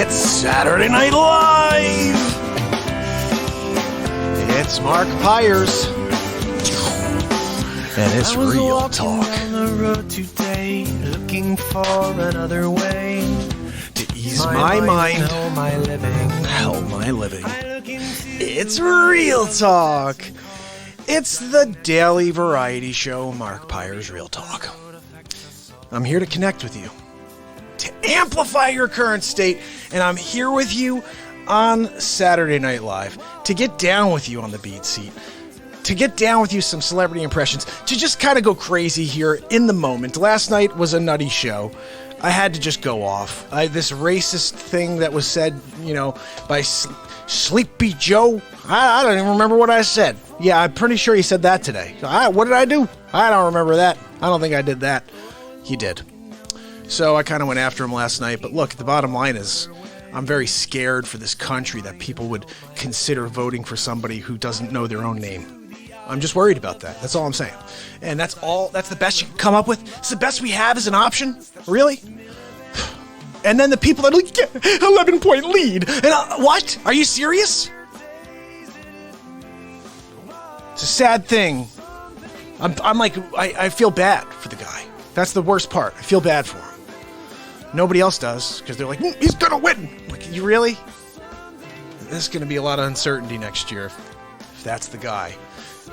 It's Saturday Night Live! It's Mark Pyers. And it's Real Talk. On the road today, looking for another way to ease my mind. Hell my living. It's Real Talk. It's the daily variety show, Mark Pyers' Real Talk. I'm here to connect with you, to amplify your current state, and I'm here with you on Saturday Night Live to get down with you on the BeatSeat, to get down with you some celebrity impressions, to just kind of go crazy here in the moment. Last night was a nutty show. I had to just go off. This racist thing that was said, by Sleepy Joe. I don't even remember what I said. Yeah, I'm pretty sure he said that today. What did I do? I don't remember that. I don't think I did that. He did. So I kind of went after him last night. But look, the bottom line is I'm very scared for this country that people would consider voting for somebody who doesn't know their own name. I'm just worried about that. That's all I'm saying. And that's the best you can come up with? It's the best we have as an option? Really? And then the people that are like, 11-point lead. And what? Are you serious? It's a sad thing. I'm like, I feel bad for the guy. That's the worst part. I feel bad for him. Nobody else does, because they're like, he's going to win. Like, you really? There's going to be a lot of uncertainty next year if that's the guy.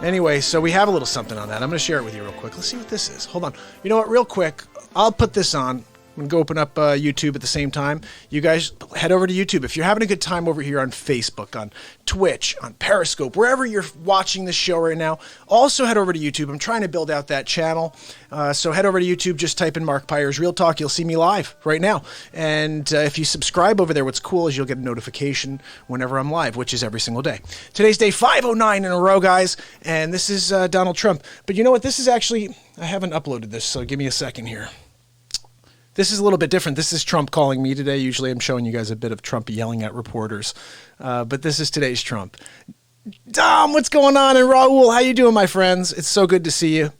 Anyway, so we have a little something on that. I'm going to share it with you real quick. Let's see what this is. Hold on. You know what? Real quick, I'll put this on. I'm going to go open up YouTube at the same time. You guys head over to YouTube. If you're having a good time over here on Facebook, on Twitch, on Periscope, wherever you're watching this show right now, also head over to YouTube. I'm trying to build out that channel. So head over to YouTube. Just type in Mark Pyers Real Talk. You'll see me live right now. And if you subscribe over there, what's cool is you'll get a notification whenever I'm live, which is every single day. Today's day 509 in a row, guys. And this is Donald Trump. But you know what? This is actually, I haven't uploaded this, so give me a second here. This is a little bit different. This is Trump calling me today. Usually I'm showing you guys a bit of Trump yelling at reporters. But this is today's Trump. Dom, what's going on? And Raul, how you doing, my friends? It's so good to see you.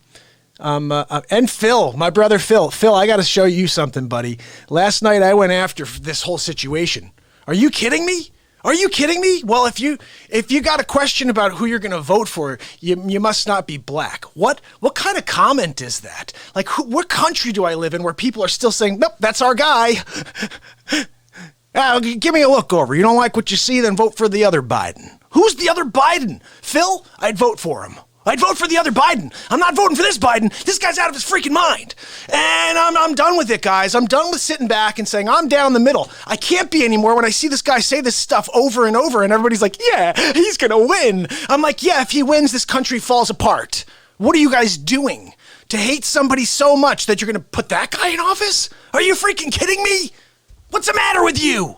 And Phil, my brother Phil. Phil, I got to show you something, buddy. Last night I went after this whole situation. Are you kidding me? Are you kidding me? Well, if you got a question about who you're going to vote for, you must not be black. What kind of comment is that? Like, what country do I live in where people are still saying, nope, that's our guy? Give me a look over. You don't like what you see, then vote for the other Biden. Who's the other Biden? Phil? I'd vote for him. I'd vote for the other Biden. I'm not voting for this Biden. This guy's out of his freaking mind. And I'm done with it, guys. I'm done with sitting back and saying, I'm down the middle. I can't be anymore when I see this guy say this stuff over and over and everybody's like, yeah, he's going to win. I'm like, yeah, if he wins, this country falls apart. What are you guys doing to hate somebody so much that you're going to put that guy in office? Are you freaking kidding me? What's the matter with you?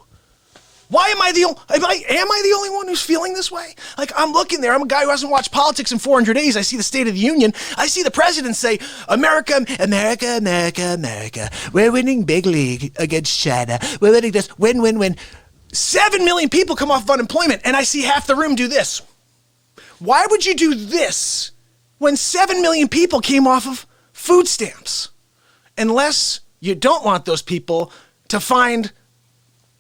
Why am I the only one who's feeling this way? Like, I'm looking there. I'm a guy who hasn't watched politics in 400 days. I see the State of the Union. I see the president say, America, America, America, America. We're winning big league against China. We're winning this. Win, win, win. 7 million people come off of unemployment, and I see half the room do this. Why would you do this when 7 million people came off of food stamps? Unless you don't want those people to find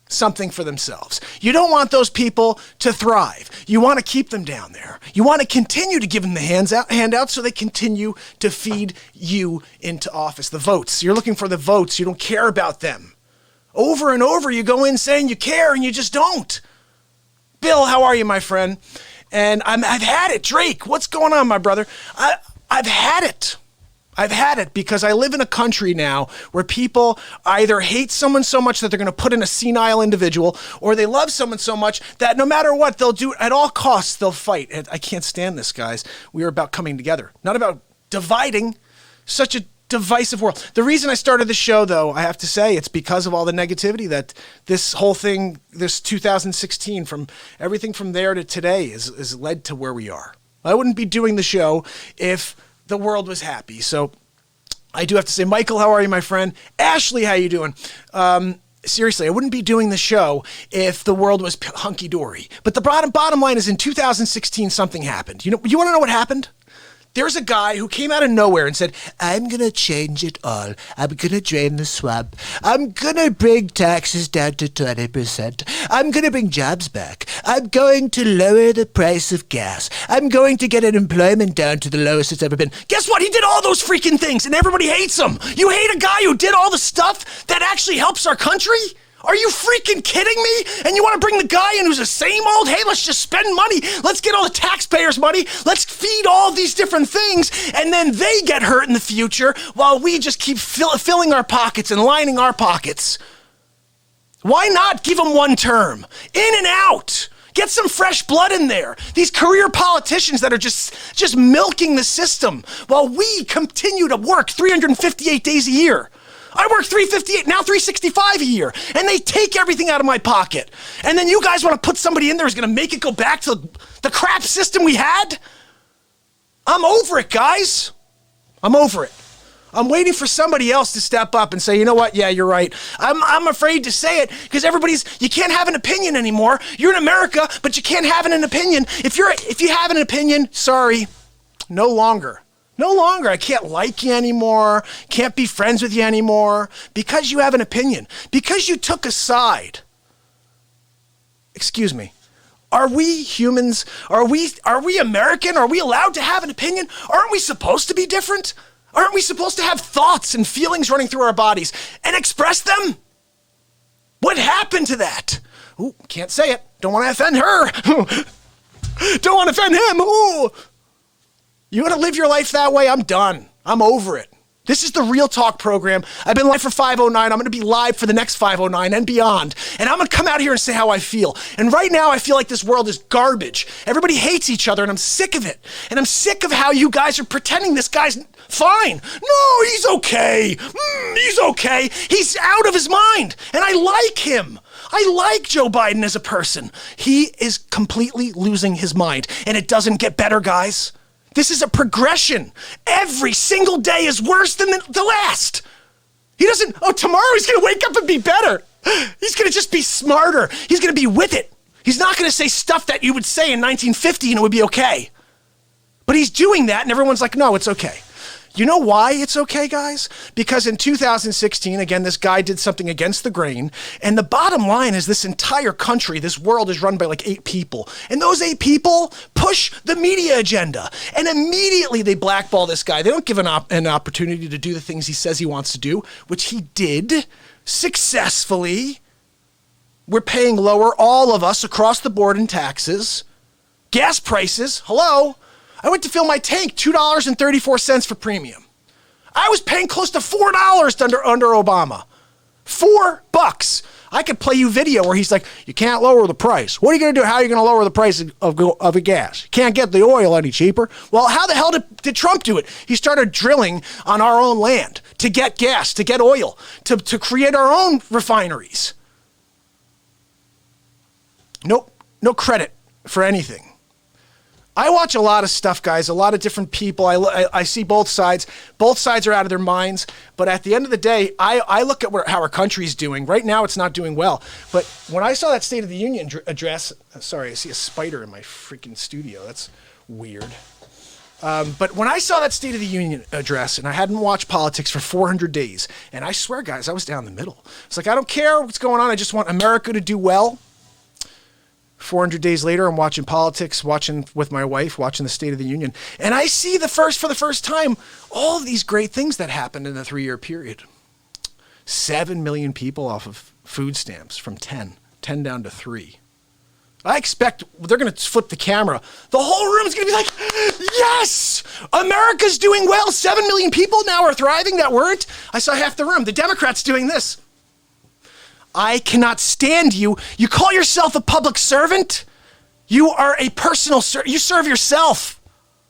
something for themselves. You don't want those people to thrive. You want to keep them down there. You want to continue to give them the handouts so they continue to feed you into office. The votes. You're looking for the votes. You don't care about them. Over and over, you go in saying you care and you just don't. Bill, how are you, my friend? And I've had it. Drake, what's going on, my brother? I've had it. I've had it because I live in a country now where people either hate someone so much that they're going to put in a senile individual, or they love someone so much that no matter what, they'll do at all costs, they'll fight. And I can't stand this, guys. We are about coming together, not about dividing. Such a divisive world. The reason I started the show, though, I have to say, it's because of all the negativity that this whole thing, this 2016, from everything from there to today is led to where we are. I wouldn't be doing the show if the world was happy. So I do have to say, Michael, how are you, my friend? Ashley, how you doing? Seriously, I wouldn't be doing the show if the world was hunky-dory. But the bottom line is in 2016, something happened. You want to know what happened? there's a guy who came out of nowhere and said, I'm going to change it all. I'm going to drain the swamp. I'm going to bring taxes down to 20%. I'm going to bring jobs back. I'm going to lower the price of gas. I'm going to get unemployment down to the lowest it's ever been. Guess what? He did all those freaking things and everybody hates him. You hate a guy who did all the stuff that actually helps our country? Are you freaking kidding me? And you want to bring the guy in who's the same old, hey, let's just spend money. Let's get all the taxpayers' money. Let's feed all these different things. And then they get hurt in the future while we just keep filling our pockets and lining our pockets. Why not give them one term? In and out. Get some fresh blood in there. These career politicians that are just milking the system while we continue to work 358 days a year. I work 358, now 365 a year, and they take everything out of my pocket. And then you guys want to put somebody in there who's going to make it go back to the crap system we had? I'm over it, guys. I'm over it. I'm waiting for somebody else to step up and say, you know what? Yeah, you're right. I'm afraid to say it because you can't have an opinion anymore. You're in America, but you can't have an opinion. If you have an opinion, sorry, no longer. No longer. I can't like you anymore. Can't be friends with you anymore because you have an opinion. Because you took a side. Excuse me. Are we humans? Are we American? Are we allowed to have an opinion? Aren't we supposed to be different? Aren't we supposed to have thoughts and feelings running through our bodies and express them? What happened to that? Ooh, can't say it. Don't want to offend her. Don't want to offend him. Ooh. You want to live your life that way? I'm done. I'm over it. This is the Real Talk program. I've been live for 509. I'm going to be live for the next 509 and beyond. And I'm going to come out here and say how I feel. And right now, I feel like this world is garbage. Everybody hates each other, and I'm sick of it. And I'm sick of how you guys are pretending this guy's fine. No, he's okay. He's okay. He's out of his mind. And I like him. I like Joe Biden as a person. He is completely losing his mind. And it doesn't get better, guys. This is a progression. Every single day is worse than the last. He doesn't, tomorrow he's going to wake up and be better. He's going to just be smarter. He's going to be with it. He's not going to say stuff that you would say in 1950 and it would be okay. But he's doing that and everyone's like, no, it's okay. You know why it's okay, guys? Because in 2016, again, this guy did something against the grain. And the bottom line is this entire country, this world is run by like 8 people. And those 8 people push the media agenda. And immediately they blackball this guy. They don't give an opportunity to do the things he says he wants to do, which he did successfully. We're paying lower, all of us across the board in taxes. Gas prices, hello? I went to fill my tank, $2.34 for premium. I was paying close to $4 under Obama. $4. I could play you video where he's like, you can't lower the price. What are you going to do? How are you going to lower the price of a gas? You can't get the oil any cheaper. Well, how the hell did Trump do it? He started drilling on our own land to get gas, to get oil, to create our own refineries. Nope, no credit for anything. I watch a lot of stuff, guys, a lot of different people. I see both sides. Both sides are out of their minds. But at the end of the day, I look at how our country's doing. Right now, it's not doing well. But when I saw that State of the Union address, sorry, I see a spider in my freaking studio. That's weird. But when I saw that State of the Union address, and I hadn't watched politics for 400 days, and I swear, guys, I was down the middle. It's like, I don't care what's going on. I just want America to do well. 400 days later, I'm watching politics, watching with my wife, watching the State of the Union. And I see for the first time, all of these great things that happened in a 3-year period. 7 million people off of food stamps from 10 down to 3. I expect they're going to flip the camera. The whole room is going to be like, yes, America's doing well. 7 million people now are thriving that weren't. I saw half the room. The Democrats doing this. I cannot stand you. You call yourself a public servant? You are a personal servant. You serve yourself.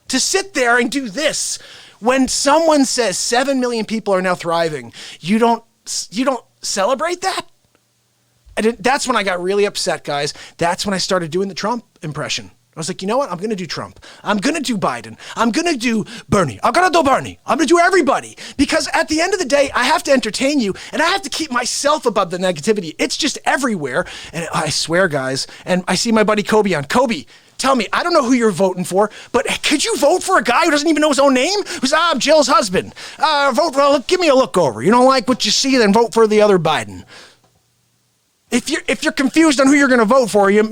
To sit there and do this when someone says 7 million people are now thriving, you don't celebrate that? And that's when I got really upset, guys. That's when I started doing the Trump impression. I was like, you know what? I'm going to do Trump. I'm going to do Biden. I'm going to do Bernie. I'm going to do Bernie. I'm going to do everybody. Because at the end of the day, I have to entertain you, and I have to keep myself above the negativity. It's just everywhere. And I swear, guys, and I see my buddy Kobe on. Kobe, tell me, I don't know who you're voting for, but could you vote for a guy who doesn't even know his own name? Who's, I'm Jill's husband. Give me a look over. You don't like what you see, then vote for the other Biden. If you're confused on who you're going to vote for, you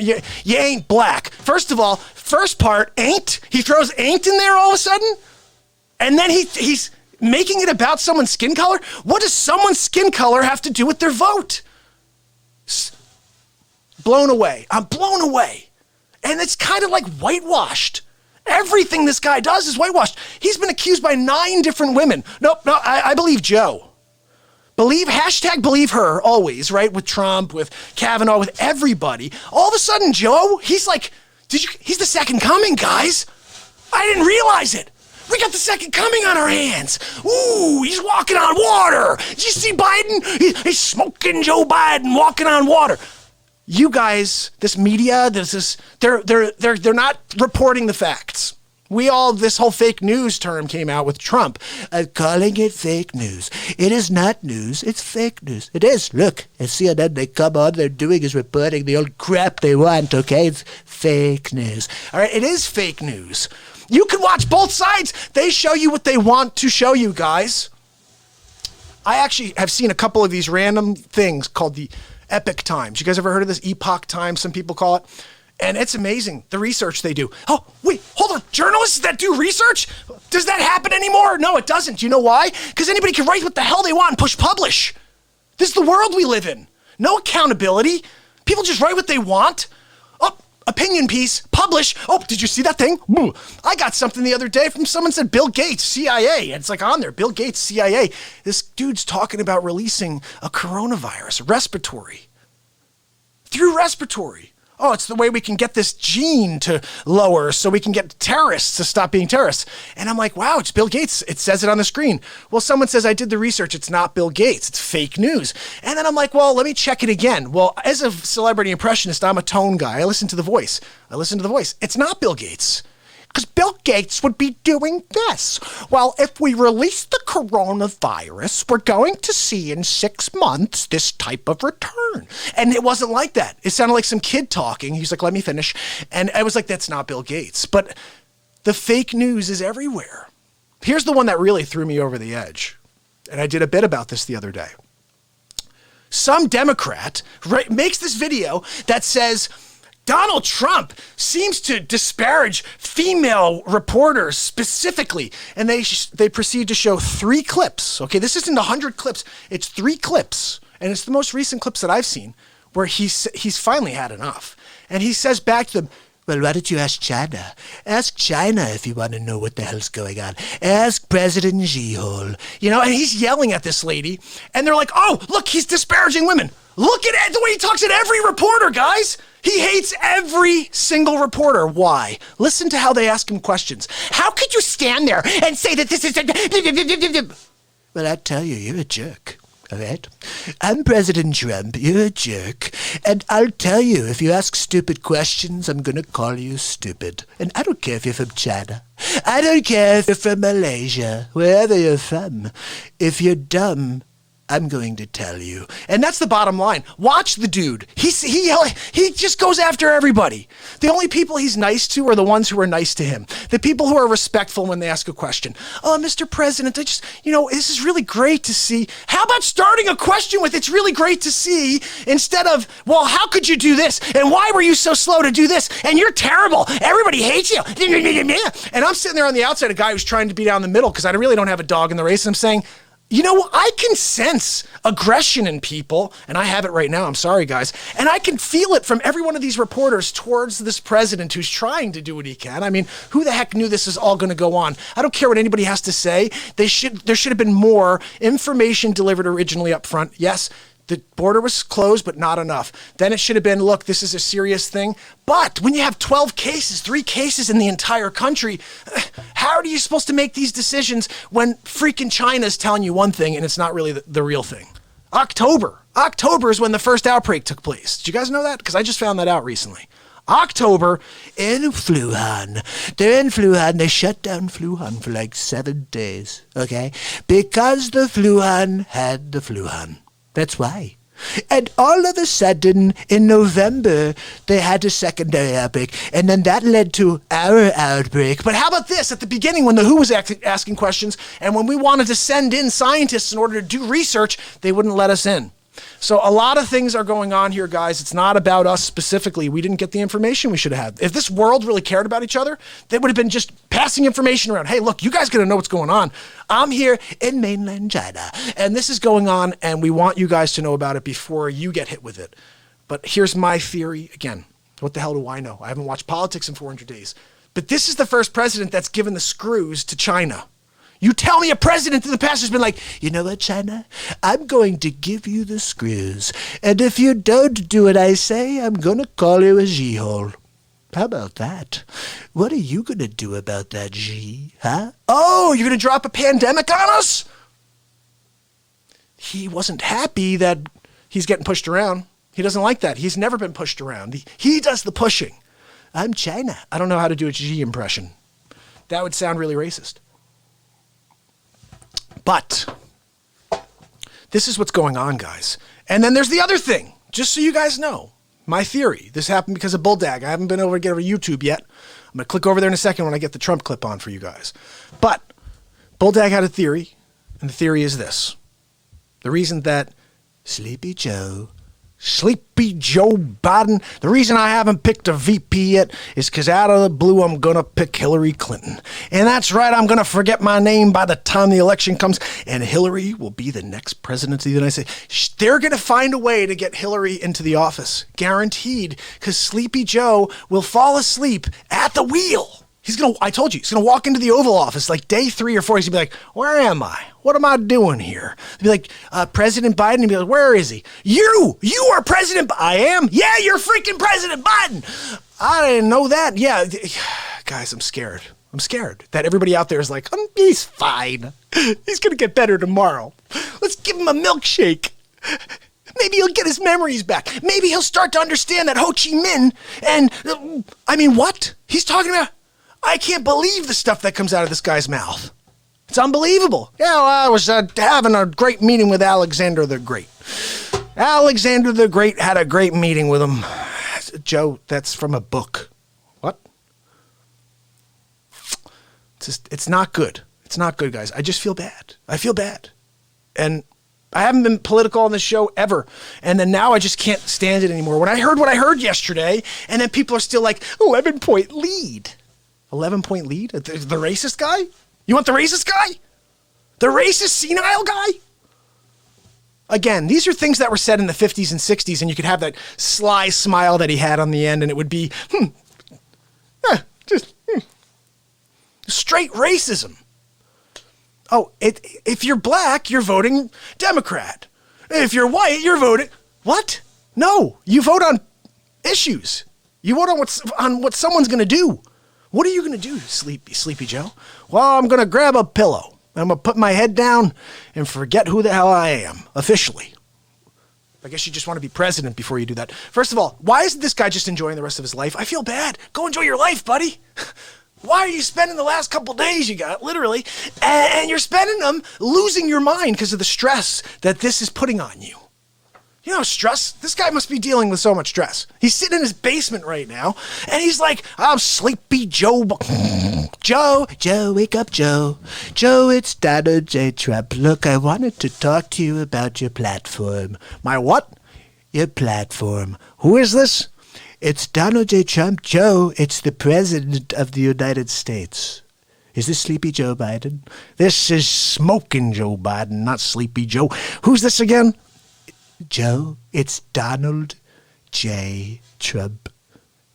ain't black. First of all, first part, ain't. He throws ain't in there all of a sudden, and then he's making it about someone's skin color. What does someone's skin color have to do with their vote? Blown away. I'm blown away, and it's kind of like whitewashed. Everything this guy does is whitewashed. He's been accused by 9 different women. No, I believe Joe. Believe her always, right? With Trump, with Kavanaugh, with everybody. All of a sudden, Joe, he's like, he's the second coming, guys. I didn't realize it. We got the second coming on our hands. Ooh, he's walking on water. Did you see Biden? He's smoking Joe Biden walking on water. You guys, this media, they're not reporting the facts. This whole fake news term came out with Trump. Calling it fake news. It is not news, it's fake news. It is. Look, at CNN, they come on, they're doing is reporting the old crap they want, okay? It's fake news. All right, it is fake news. You can watch both sides. They show you what they want to show you, guys. I actually have seen a couple of these random things called the Epic Times. You guys ever heard of this? Epoch Times, some people call it. And it's amazing, the research they do. Oh, wait, hold on. Journalists that do research? Does that happen anymore? No, it doesn't. Do you know why? Because anybody can write what the hell they want and push publish. This is the world we live in. No accountability. People just write what they want. Oh, opinion piece, publish. Oh, did you see that thing? I got something the other day from someone said Bill Gates, CIA. It's like on there, Bill Gates, CIA. This dude's talking about releasing a coronavirus, respiratory. Through respiratory. Oh, it's the way we can get this gene to lower so we can get terrorists to stop being terrorists. And I'm like, wow, it's Bill Gates. It says it on the screen. Well, someone says I did the research. It's not Bill Gates. It's fake news. And then I'm like, well, let me check it again. Well, as a celebrity impressionist, I'm a tone guy. I listen to the voice. It's not Bill Gates. Because Bill Gates would be doing this. Well, if we release the coronavirus, we're going to see in 6 months this type of return. And it wasn't like that. It sounded like some kid talking. He's like, let me finish. And I was like, that's not Bill Gates. But the fake news is everywhere. Here's the one that really threw me over the edge. And I did a bit about this the other day. Some Democrat makes this video that says, Donald Trump seems to disparage female reporters specifically, and they proceed to show 3 clips. Okay, this isn't 100 clips; it's 3 clips, and it's the most recent clips that I've seen where he's finally had enough, and he says back to them, "Well, why don't you ask China? Ask China if you want to know what the hell's going on. Ask President Xi-Hole." You know, and he's yelling at this lady, and they're like, "Oh, look, he's disparaging women. Look at the way he talks at every reporter, guys." He hates every single reporter. Why? Listen to how they ask him questions. How could you stand there and say that this is a... Well, I tell you, you're a jerk. All right? I'm President Trump. You're a jerk. And I'll tell you, if you ask stupid questions, I'm going to call you stupid. And I don't care if you're from China. I don't care if you're from Malaysia. Wherever you're from. If you're dumb, I'm going to tell you. And that's the bottom line. Watch the dude. He just goes after everybody. The only people he's nice to are the ones who are nice to him. The people who are respectful when they ask a question. Oh, Mr. President, this is really great to see. How about starting a question with, it's really great to see, instead of, well, how could you do this? And why were you so slow to do this? And you're terrible. Everybody hates you. And I'm sitting there on the outside, a guy who's trying to be down the middle because I really don't have a dog in the race. And I'm saying, you know, I can sense aggression in people, and I have it right now. I'm sorry, guys. And I can feel it from every one of these reporters towards this president who's trying to do what he can. I mean, who the heck knew this is all going to go on? I don't care what anybody has to say. There should have been more information delivered originally up front. Yes, the border was closed, but not enough. Then it should have been, look, this is a serious thing. But when you have 12 cases, 3 cases in the entire country, how are you supposed to make these decisions when freaking China's telling you one thing and it's not really the real thing? October is when the first outbreak took place. Did you guys know that? Because I just found that out recently. October in Wuhan. They're in Wuhan. They shut down Wuhan for like 7 days, okay? Because the Wuhan had the Wuhan. That's why. And all of a sudden, in November, they had a secondary outbreak, and then that led to our outbreak. But how about this? At the beginning, when the WHO was asking questions, and when we wanted to send in scientists in order to do research, they wouldn't let us in. So a lot of things are going on here, guys. It's not about us specifically. We didn't get the information we should have had. If this world really cared about each other, they would have been just passing information around. Hey, look, you guys got to know what's going on. I'm here in mainland China, and this is going on, and we want you guys to know about it before you get hit with it. But here's my theory. Again, what the hell do I know? I haven't watched politics in 400 days. But this is the first president that's given the screws to China. You tell me a president in the past has been like, you know what, China? I'm going to give you the screws. And if you don't do what I say, I'm going to call you a G-hole. How about that? What are you going to do about that, G? Huh? Oh, you're going to drop a pandemic on us? He wasn't happy that he's getting pushed around. He doesn't like that. He's never been pushed around. He does the pushing. I'm China. I don't know how to do a G impression. That would sound really racist. But this is what's going on, guys. And then there's the other thing, just so you guys know, my theory. This happened because of Bulldag. I haven't been able to get over to YouTube yet. I'm going to click over there in a second when I get the Trump clip on for you guys. But Bulldag had a theory, and the theory is this. The reason that Sleepy Joe Biden, the reason I haven't picked a VP yet is because out of the blue, I'm going to pick Hillary Clinton. And that's right, I'm going to forget my name by the time the election comes, and Hillary will be the next president of the United States. They're going to find a way to get Hillary into the office, guaranteed, because Sleepy Joe will fall asleep at the wheel. I told you, he's going to walk into the Oval Office like day 3 or 4. He's going to be like, where am I? What am I doing here? He'll be like, President Biden. He'll be like, where is he? You are President. I am? Yeah, you're freaking President Biden. I didn't know that. Yeah, guys, I'm scared. I'm scared that everybody out there is like, he's fine. He's going to get better tomorrow. Let's give him a milkshake. Maybe he'll get his memories back. Maybe he'll start to understand that Ho Chi Minh and, what? He's talking about... I can't believe the stuff that comes out of this guy's mouth. It's unbelievable. Yeah, well, I was having a great meeting with Alexander the Great. Alexander the Great had a great meeting with him. Joe, that's from a book. What? It's not good. It's not good, guys. I just feel bad. I feel bad. And I haven't been political on this show ever. And then now I just can't stand it anymore. When I heard what I heard yesterday, and then people are still like, 11-point lead. 11-point lead? The racist guy? You want the racist guy? The racist senile guy? Again, these are things that were said in the 50s and 60s, and you could have that sly smile that he had on the end, and it would be, straight racism. Oh, if you're black, you're voting Democrat. If you're white, you're voting... What? No, you vote on issues. You vote on what someone's going to do. What are you going to do, Sleepy Joe? Well, I'm going to grab a pillow. I'm going to put my head down and forget who the hell I am, officially. I guess you just want to be president before you do that. First of all, why isn't this guy just enjoying the rest of his life? I feel bad. Go enjoy your life, buddy. Why are you spending the last couple days you got, literally, and you're spending them losing your mind because of the stress that this is putting on you? You know, stress. This guy must be dealing with so much stress. He's sitting in his basement right now, and he's like, I'm Sleepy Joe. Joe, wake up, Joe. Joe, it's Donald J. Trump. Look, I wanted to talk to you about your platform. My what? Your platform. Who is this? It's Donald J. Trump. Joe, it's the President of the United States. Is this Sleepy Joe Biden? This is Smoking Joe Biden, not Sleepy Joe. Who's this again? Joe, it's Donald J. Trump.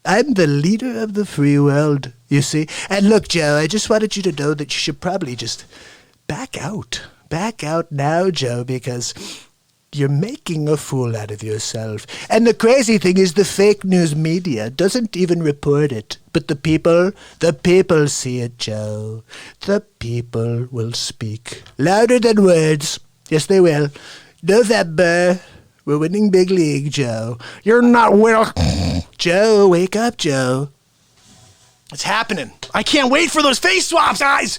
I'm the leader of the free world, you see. And look, Joe, I just wanted you to know that you should probably just back out. Back out now, Joe, because you're making a fool out of yourself. And the crazy thing is the fake news media doesn't even report it. But the people see it, Joe. The people will speak louder than words. Yes, they will. November. We're winning big league, Joe. You're not winning. Joe, wake up, Joe. It's happening. I can't wait for those face swaps, guys.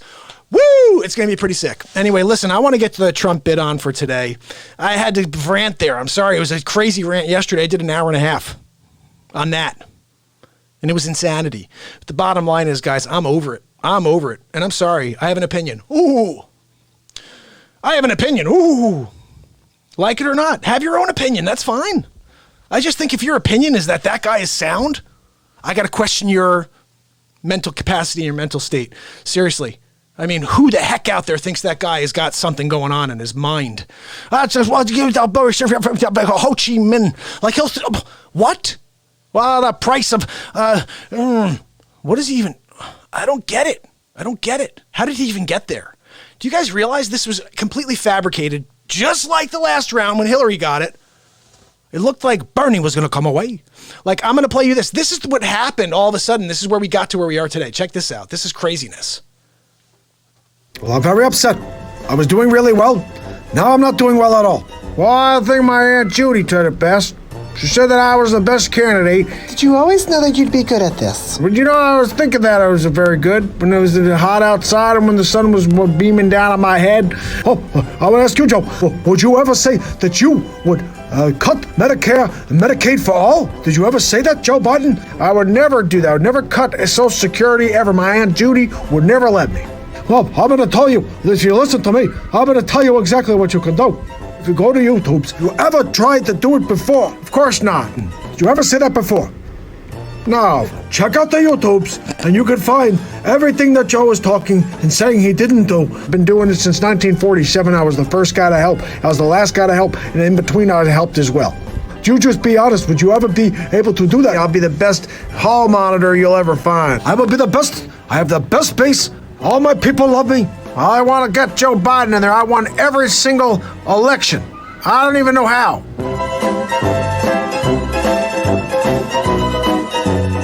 Woo! It's going to be pretty sick. Anyway, listen, I want to get to the Trump bit on for today. I had to rant there. I'm sorry. It was a crazy rant yesterday. I did an hour and a half on that. And it was insanity. But the bottom line is, guys, I'm over it. I'm over it. And I'm sorry. I have an opinion. Ooh. I have an opinion. Ooh. Like it or not, have your own opinion. That's fine. I just think if your opinion is that guy is sound, I got to question your mental capacity, your mental state. Seriously. I mean, who the heck out there thinks that guy has got something going on in his mind? That's just Ho Chi Minh. Like what? Well, the price of what is he even? I don't get it. I don't get it. How did he even get there? Do you guys realize this was completely fabricated, just like the last round when Hillary got it? It looked like Bernie was going to come away. Like, I'm going to play you this. This is what happened all of a sudden. This is where we got to where we are today. Check this out. This is craziness. Well, I'm very upset. I was doing really well. Now I'm not doing well at all. Well, I think my Aunt Judy did it best. She said that I was the best candidate. Did you always know that you'd be good at this? But you know, I was thinking that I was very good when it was hot outside and when the sun was beaming down on my head. Oh, I would ask you, Joe, would you ever say that you would cut Medicare and Medicaid for all? Did you ever say that, Joe Biden? I would never do that. I would never cut Social Security ever. My Aunt Judy would never let me. Well, I'm going to tell you, if you listen to me, I'm going to tell you exactly what you can do. If you go to YouTube, you ever tried to do it before? Of course not. Did you ever say that before? No. Check out the YouTubes, and you can find everything that Joe is talking and saying he didn't do. I've been doing it since 1947. I was the first guy to help. I was the last guy to help, and in between I helped as well. You just be honest. Would you ever be able to do that? I'll be the best hall monitor you'll ever find. I will be the best. I have the best base. All my people love me. I want to get Joe Biden in there. I won every single election. I don't even know how.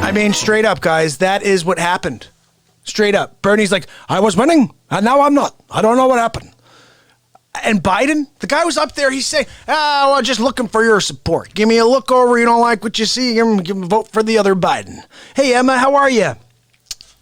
I mean, straight up, guys, that is what happened. Straight up. Bernie's like, I was winning, and now I'm not. I don't know what happened. And Biden, the guy was up there, he's saying, well, just looking for your support. Give me a look over, you don't like what you see, give him a vote for the other Biden. Hey, Emma, how are you?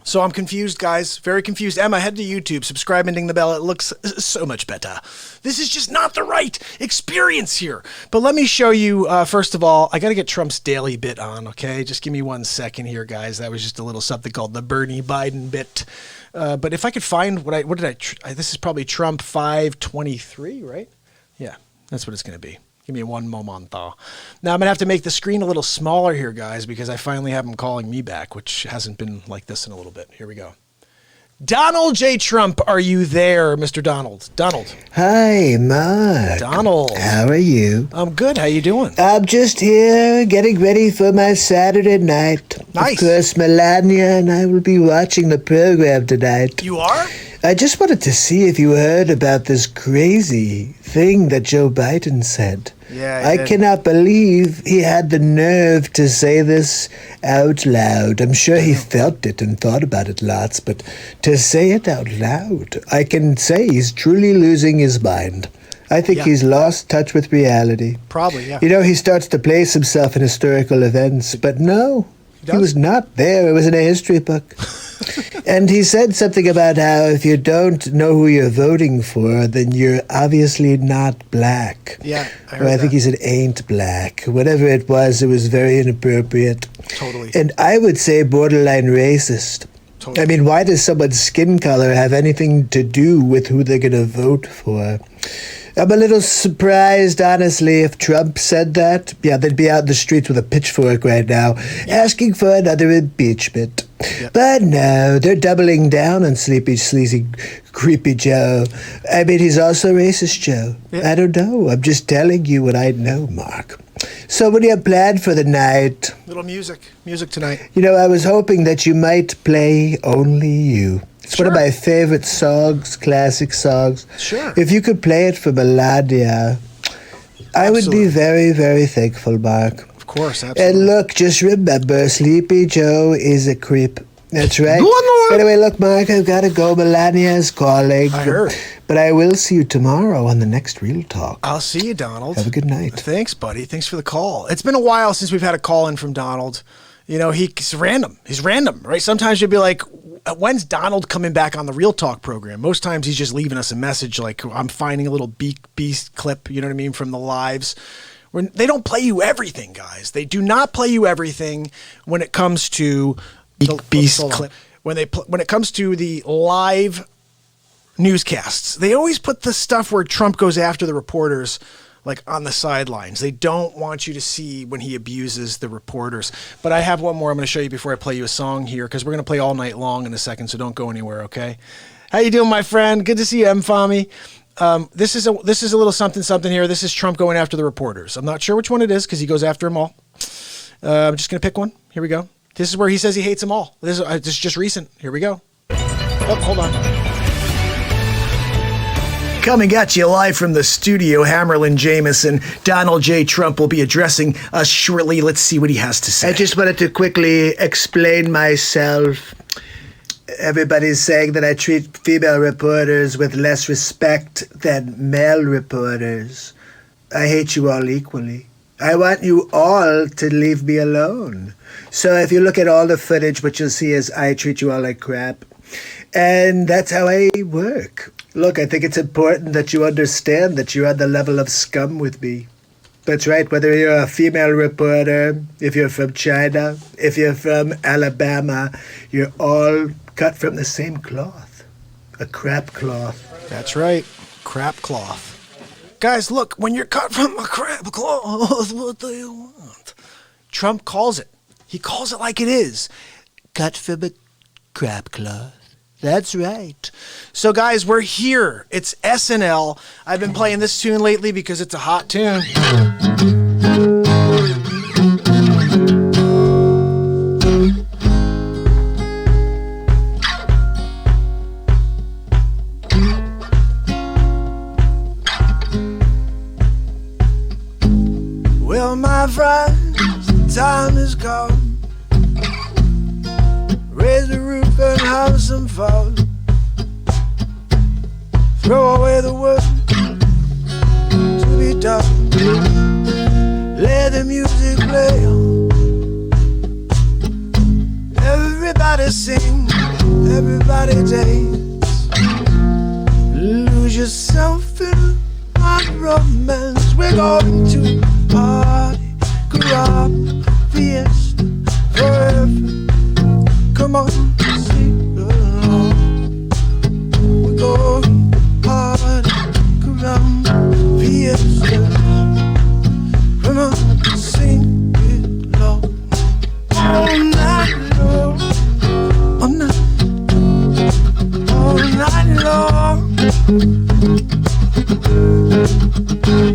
So I'm confused, guys. Very confused. Emma, head to YouTube. Subscribe and ding the bell. It looks so much better. This is just not the right experience here. But let me show you, first of all, I got to get Trump's daily bit on, okay? Just give me 1 second here, guys. That was just a little something called the Bernie Biden bit. But if I could find this is probably Trump 523, right? Yeah, that's what it's going to be. Give me one moment, though. Now, I'm going to have to make the screen a little smaller here, guys, because I finally have him calling me back, which hasn't been like this in a little bit. Here we go. Donald J. Trump, are you there, Mr. Donald? Donald. Hi, Mark. Donald. How are you? I'm good. How you doing? I'm just here getting ready for my Saturday night. Nice. Of course, Melania and I will be watching the program tonight. You are? I just wanted to see if you heard about this crazy thing that Joe Biden said. Yeah, I cannot believe he had the nerve to say this out loud. I'm sure he felt it and thought about it lots, but to say it out loud, I can say he's truly losing his mind. I think he's lost touch with reality. Probably, yeah. You know, he starts to place himself in historical events, but no, he was not there. It was in a history book. And he said something about how if you don't know who you're voting for, then you're obviously not black. Yeah, I heard I think he said ain't black. Whatever it was very inappropriate. Totally. And I would say borderline racist. Totally. I mean, why does someone's skin color have anything to do with who they're going to vote for? I'm a little surprised, honestly, if Trump said that. Yeah, they'd be out in the streets with a pitchfork right now, asking for another impeachment. Yeah. But no, they're doubling down on sleepy, sleazy, creepy Joe. I mean, he's also racist, Joe. Yeah. I don't know. I'm just telling you what I know, Mark. So what do you have planned for the night? Little music tonight. You know, I was hoping that you might play Only You. It's one of my favorite songs, classic songs. Sure. If you could play it for Melania, I would be very, very thankful, Mark. Of course, absolutely. And look, just remember, Sleepy Joe is a creep. That's right. Good. Anyway, look, Mark, I've got to go. Melania is calling. I heard. But I will see you tomorrow on the next Real Talk. I'll see you, Donald. Have a good night. Thanks, buddy. Thanks for the call. It's been a while since we've had a call in from Donald. You know, he's random. He's random, right? Sometimes you'll be like, when's Donald coming back on the Real Talk program? Most times he's just leaving us a message like, I'm finding a little beast clip, you know what I mean, from the lives. They don't play you everything, guys. They do not play you everything when it comes to the beast clip. When it comes to the live newscasts, they always put the stuff where Trump goes after the reporters like on the sidelines. They don't want you to see when he abuses the reporters. But I have one more I'm going to show you before I play you a song here, because we're going to play all night long in a second, so don't go anywhere, okay? How you doing, my friend? Good to see you, M-Fami. This is a little something here. This is Trump going after the reporters. I'm not sure which one it is because he goes after them all. I'm just going to pick one. Here we go. This is where he says he hates them all. This is just recent. Here we go. Oh, hold on. Coming at you live from the studio, Hammerlin Jameson. Donald J. Trump will be addressing us shortly. Let's see what he has to say. I just wanted to quickly explain myself. Everybody's saying that I treat female reporters with less respect than male reporters. I hate you all equally. I want you all to leave me alone. So if you look at all the footage, what you'll see is I treat you all like crap. And that's how I work. Look, I think it's important that you understand that you're on the level of scum with me. That's right, whether you're a female reporter, if you're from China, if you're from Alabama, you're all cut from the same cloth. A crap cloth. That's right, crap cloth. Guys, look, when you're cut from a crap cloth, what do you want? Trump calls it. He calls it like it is. Cut from a crap cloth. That's right. So, guys, we're here. It's SNL. I've been playing this tune lately because it's a hot tune. Well, my friends, the time is gone. Raise the roof and have some fun. Throw away the work to be done. Let the music play on. Everybody sing, everybody dance. Lose yourself in my romance. We're going to party, grab, fiesta, forever. Come on, sing along. We're going party, around, fiesta. Come on, sing it along. All night long, all night long,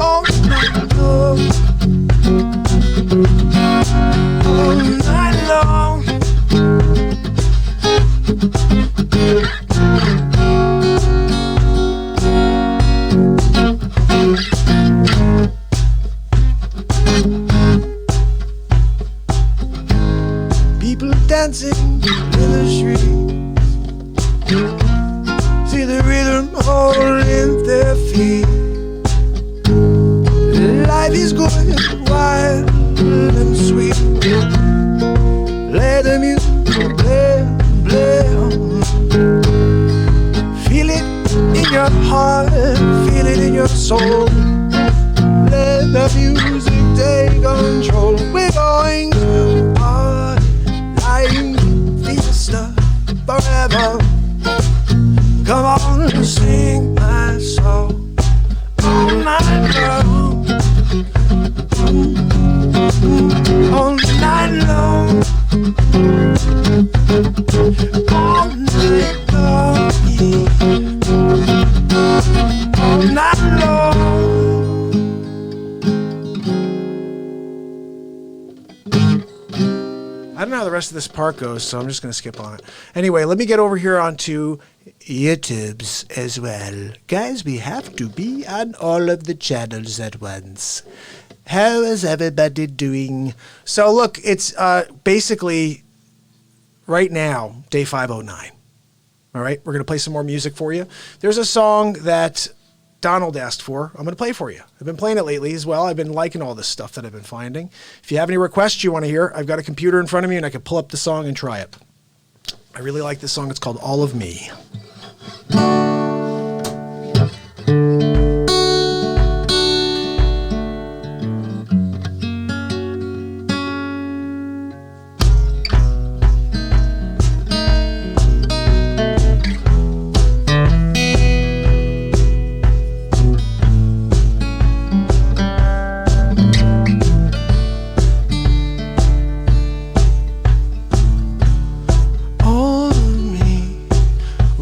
all night long, all night long. People dancing in the streets, see the rhythm all in their feet. Life is good, wild and sweet. Let the music play, play on. Feel it in your heart, feel it in your soul. Let the music take control. We're going to party like fiesta forever. Come on and sing my song all night long, all night long, all night long, all night long. I don't know how the rest of this part goes, so I'm just going to skip on it. Anyway, let me get over here onto YouTube's as well. Guys, we have to be on all of the channels at once. How is everybody doing? So look, it's basically right now, day 509. All right, we're going to play some more music for you. There's a song that Donald asked for. I'm going to play for you. I've been playing it lately as well. I've been liking all this stuff that I've been finding. If you have any requests you want to hear, I've got a computer in front of me and I can pull up the song and try it. I really like this song. It's called All of Me.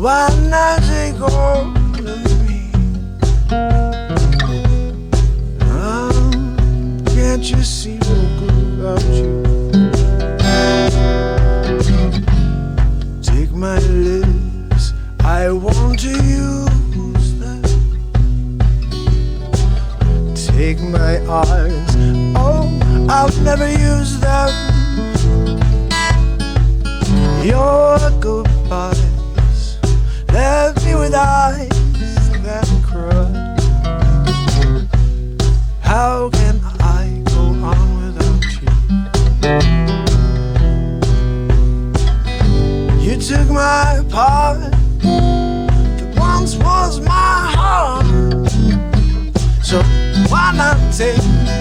Why not take all of me? Can't you see what good about you? Take my lips, I want to use them. Take my arms, oh, I'll never use them. Your goodbye left me with eyes that cry. How can I go on without you? You took my part that once was my heart. So why not take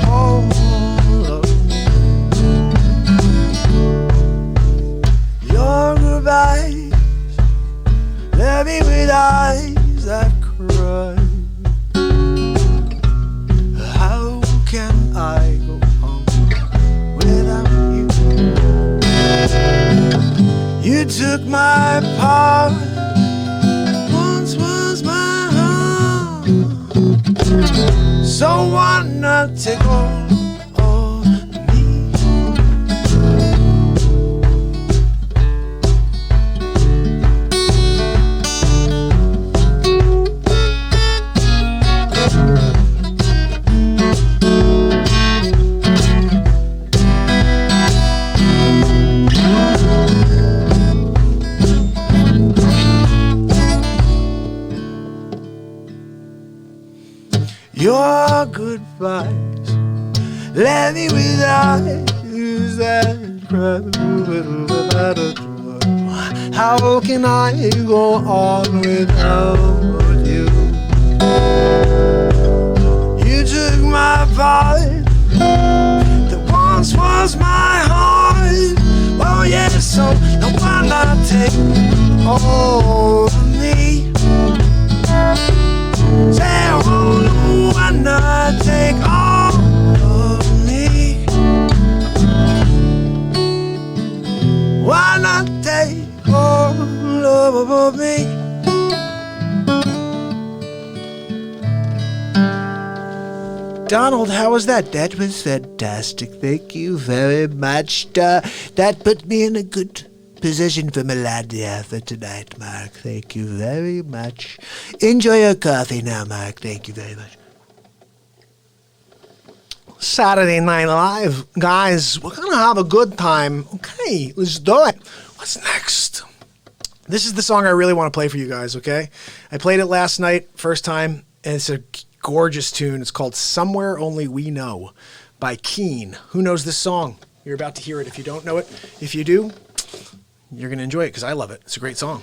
all of me? Your goodbye left me with eyes that cry. How can I go on without you? You took my part, once was my heart. So why not take all of me? Your goodbyes left me with eyes that cry without a joy. How can I go on without you? You took my part that once was my heart. Oh yeah, so now why not take all of me? Say, oh, why not take all of me? Why not take all of me? Donald, how was that? That was fantastic. Thank you very much. That put me in a good position for Melania for tonight, Mark. Thank you very much. Enjoy your coffee now, Mark. Thank you very much. Saturday Night Live. Guys, we're going to have a good time. Okay, let's do it. What's next? This is the song I really want to play for you guys, okay? I played it last night, first time, and it's a gorgeous tune. It's called Somewhere Only We Know by Keen. Who knows this song? You're about to hear it if you don't know it. If you do, you're going to enjoy it because I love it. It's a great song.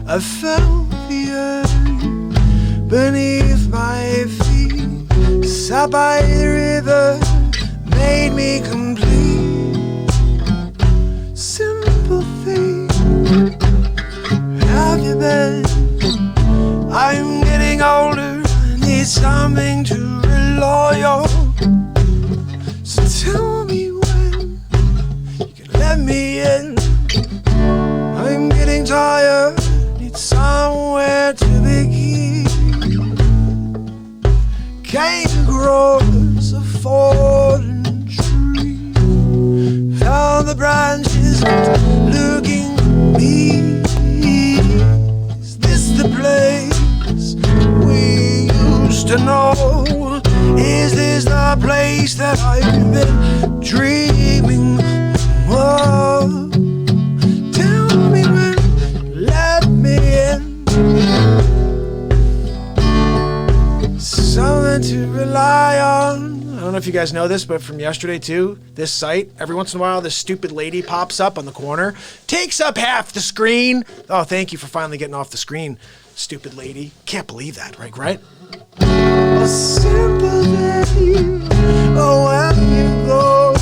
I felt the earth beneath my feet. Sat by the river, made me complete. Simple thing, have you been? I'm getting older, I need something to rely on. So tell me when you can let somewhere to begin. Came across a fallen tree, found the branches looking at me. Is this the place we used to know? Is this the place that I've been dreaming of? Tell me when, let me in. Something to rely on. I don't know if you guys know this, but from yesterday too, this site, every once in a while, this stupid lady pops up on the corner, takes up half the screen. Oh, thank you for finally getting off the screen, stupid lady. Can't believe that, right? A simple day, oh, where you go.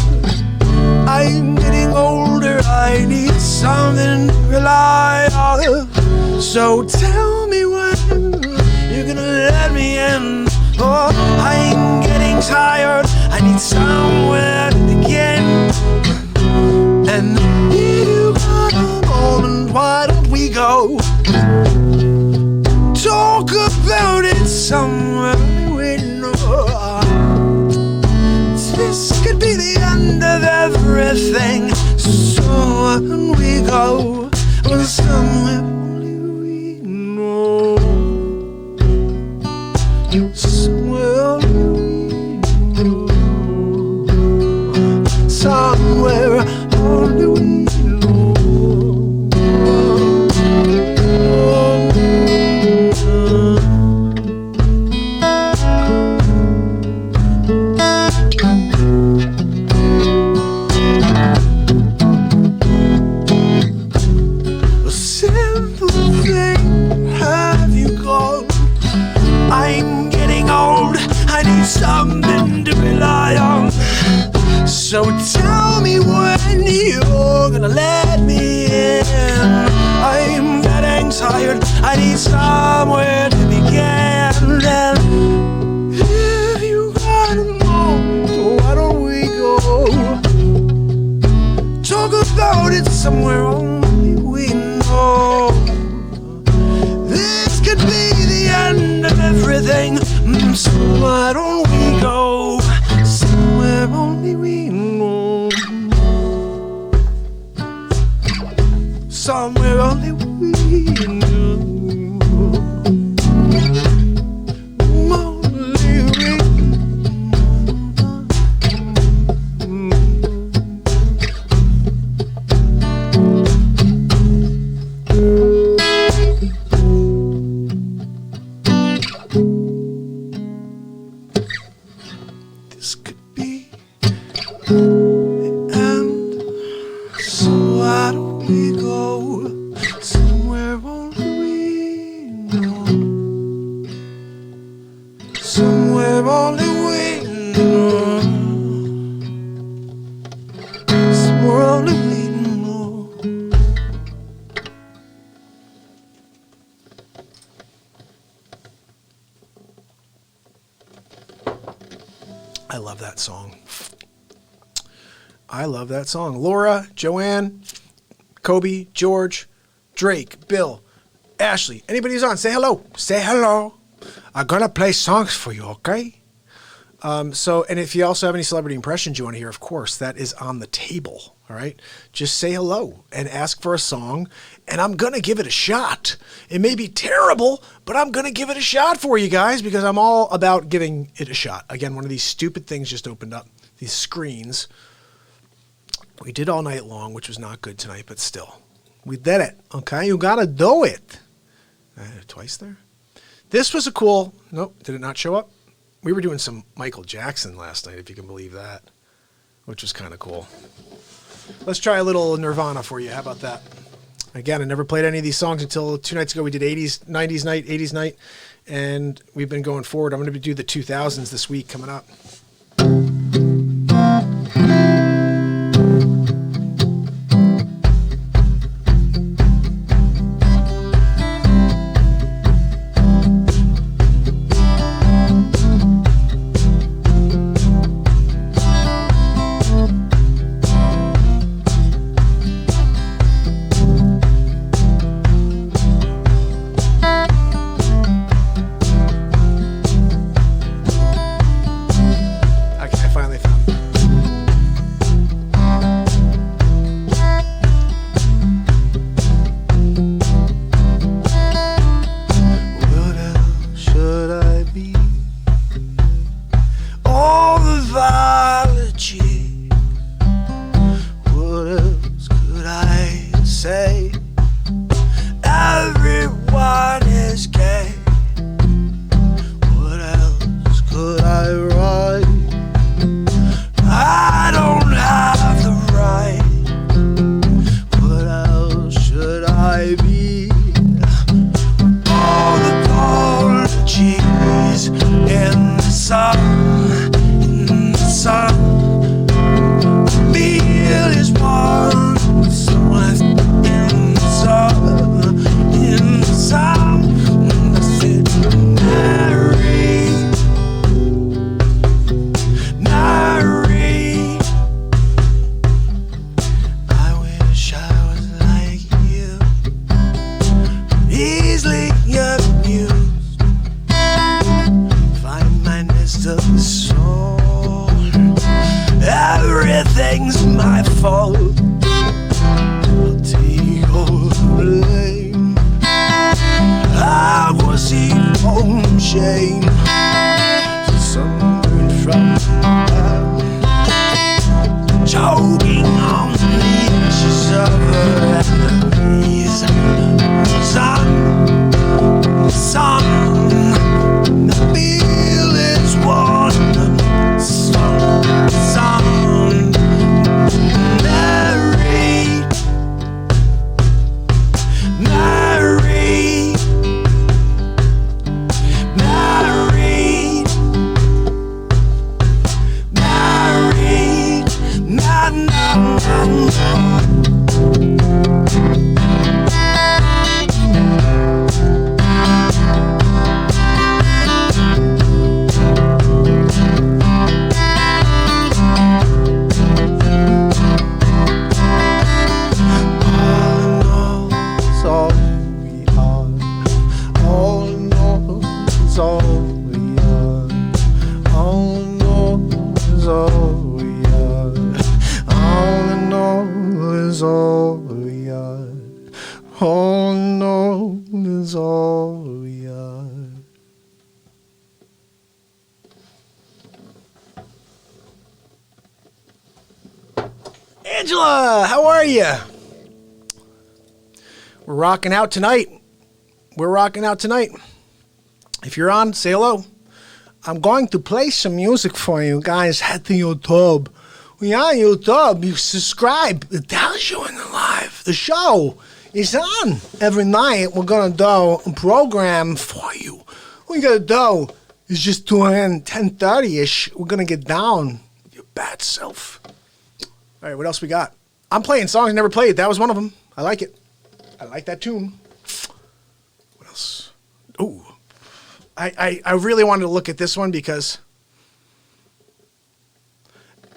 I'm getting older, I need something to rely on. So tell me when you're gonna let me in. Oh, I'm getting tired, I need somewhere to begin. And if you got a moment, why don't we go talk about it somewhere we know? This could be the end of everything. So when we go somewhere only we know. Somewhere only we know. Somewhere only we know. Something to rely on. So tell me when you're gonna let me in. I'm getting tired, I need somewhere to begin. And if you got a moment, why don't we go talk about it somewhere only we know? This could be the end of everything. So why don't we go somewhere only we know? Somewhere only we know. Only we I love that song. Laura, Joanne, Kobe, George, Drake, Bill, Ashley, anybody who's on, say hello. Say hello. I'm going to play songs for you, okay? And if you also have any celebrity impressions you want to hear, of course, that is on the table, all right? Just say hello and ask for a song, and I'm going to give it a shot. It may be terrible, but I'm going to give it a shot for you guys because I'm all about giving it a shot. Again, one of these stupid things just opened up, these screens. We did all night long, which was not good tonight, but still. We did it, okay? You got to do it. Twice there? This was a cool... Nope, did it not show up? We were doing some Michael Jackson last night, if you can believe that, which was kind of cool. Let's try a little Nirvana for you. How about that? Again, I never played any of these songs until 2 nights ago. We did 90s night, 80s night, and we've been going forward. I'm going to do the 2000s this week coming up. shame. Something from choking on the edges of her enemies. Son, the feeling's warm. Son, married, married, married, married, na na na na. Angela, how are you? We're rocking out tonight. We're rocking out tonight. If you're on, say hello. I'm going to play some music for you guys. Head to YouTube. We on YouTube. You subscribe. It tells you in the live. The show is on every night. We're going to do a program for you. What we got to do is just tune in 10:30ish. We're going to get down with your bad self. All right, what else we got? I'm playing songs I never played. That was one of them. I like it. I like that tune. What else? Ooh. I really wanted to look at this one because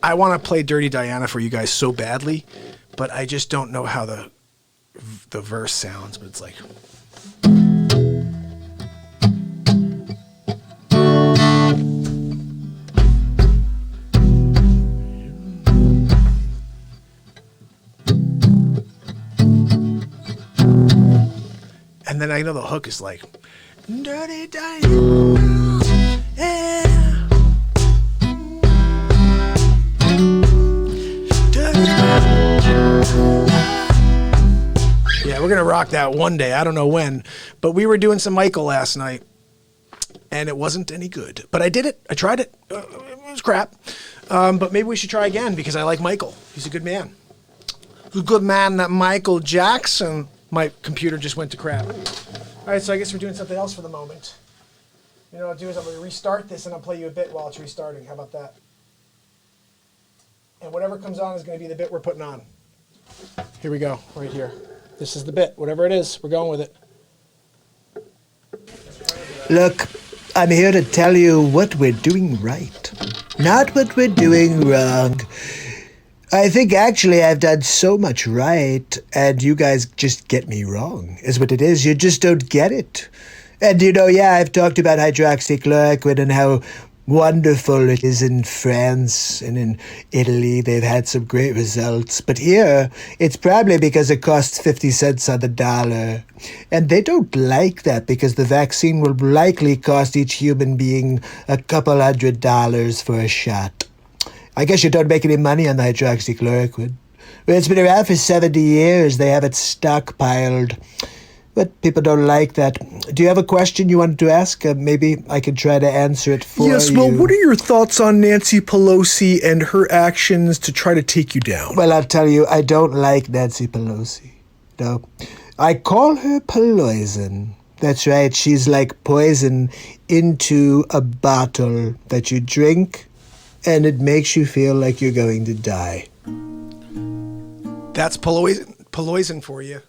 I want to play Dirty Diana for you guys so badly, but I just don't know how the verse sounds, but it's like... And then I know the hook is like, Dirty Diana, yeah. Yeah, we're going to rock that one day. I don't know when. But we were doing some Michael last night, and it wasn't any good. But I did it. I tried it. It was crap. But maybe we should try again because I like Michael. He's a good man. He's a good man, that Michael Jackson. My computer just went to crap. All right, so I guess we're doing something else for the moment. You know what I'll do is I'm going to restart this and I'll play you a bit while it's restarting. How about that? And whatever comes on is going to be the bit we're putting on. Here we go, right here. This is the bit. Whatever it is, we're going with it. Look, I'm here to tell you what we're doing right, not what we're doing wrong. I think actually I've done so much right, and you guys just get me wrong, is what it is. You just don't get it. And you know, yeah, I've talked about hydroxychloroquine and how wonderful it is in France and in Italy. They've had some great results. But here, it's probably because it costs 50 cents on the dollar. And they don't like that because the vaccine will likely cost each human being a couple $100 for a shot. I guess you don't make any money on the hydroxychloroquine. Well, it's been around for 70 years. They have it stockpiled. But people don't like that. Do you have a question you wanted to ask? Maybe I can try to answer it for you. Yes, well, what are your thoughts on Nancy Pelosi and her actions to try to take you down? Well, I'll tell you, I don't like Nancy Pelosi. No. I call her Poison. That's right. She's like poison into a bottle that you drink, and it makes you feel like you're going to die. That's Poison for you.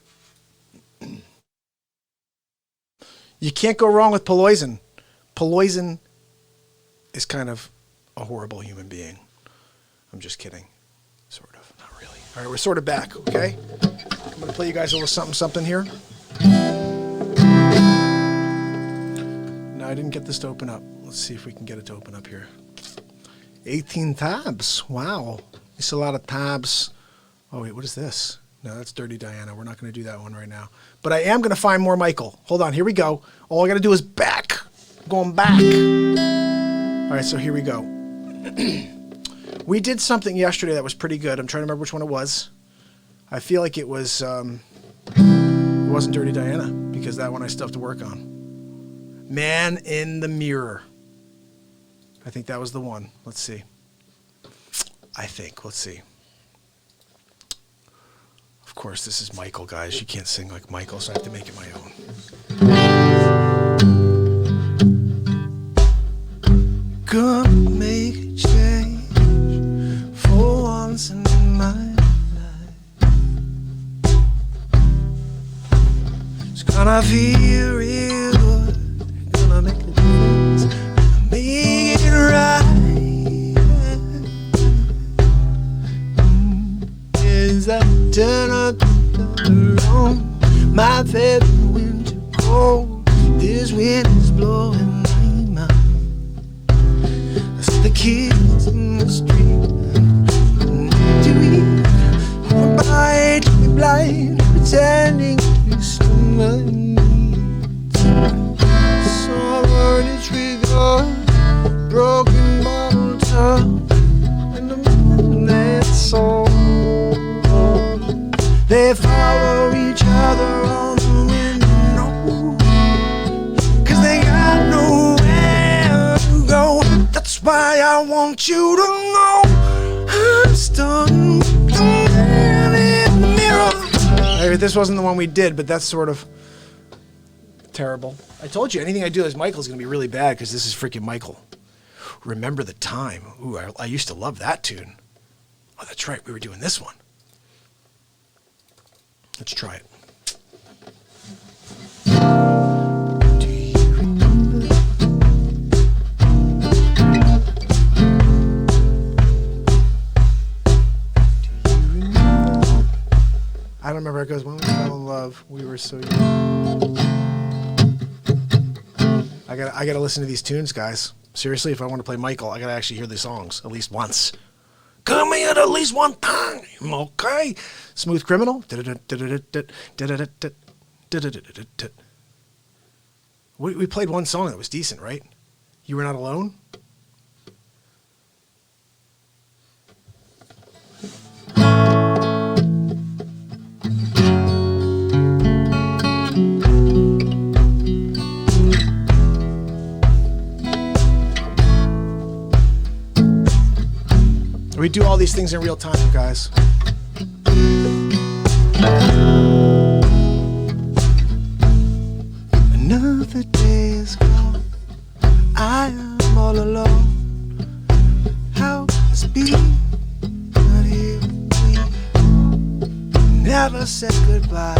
You can't go wrong with Poison. Poison is kind of a horrible human being. I'm just kidding. Sort of. Not really. All right, we're sort of back, okay? I'm going to play you guys a little something here. No, I didn't get this to open up. Let's see if we can get it to open up here. 18 tabs. Wow. It's a lot of tabs. Oh, wait, what is this? No, that's Dirty Diana. We're not going to do that one right now. But I am going to find more Michael. Hold on. Here we go. All I got to do is back. Going back. All right, so here we go. We did something yesterday that was pretty good. I'm trying to remember which one it was. I feel like it was, it wasn't Dirty Diana, because that one I still have to work on. Man in the Mirror. I think that was the one. Let's see. Let's see. Of course, this is Michael, guys. You can't sing like Michael, so I have to make it my own. Gonna make a change for once in my life. It's gonna feel real good. Gonna make a difference. Make it right. As I turn up the room, my favorite winter cold. This wind is blowing my mind. I see the kids in the street. Do we bite, to be blind, pretending to be someone needs. Somewhere each we go, broken bottle top, and the moon that's all. They follow each other on the window, 'cause they got nowhere to go. That's why I want you to know I'm stunned with the man in the mirror. Hey, this wasn't the one we did, but that's sort of terrible. I told you, anything I do as Michael's gonna be really bad, because this is freaking Michael. Remember the Time. Ooh, I used to love that tune. Oh, that's right, we were doing this one. Let's try it. Do you remember? I don't remember how it goes. When we fell in love, we were so young. I gotta listen to these tunes, guys. Seriously, if I want to play Michael, I gotta actually hear the songs at least once. Come here at least one time, okay? Smooth Criminal. We played one song that was decent, right? You Were Not Alone? We do all these things in real time, guys. Another day is gone. I am all alone. How it's been, not here with me. Never said goodbye.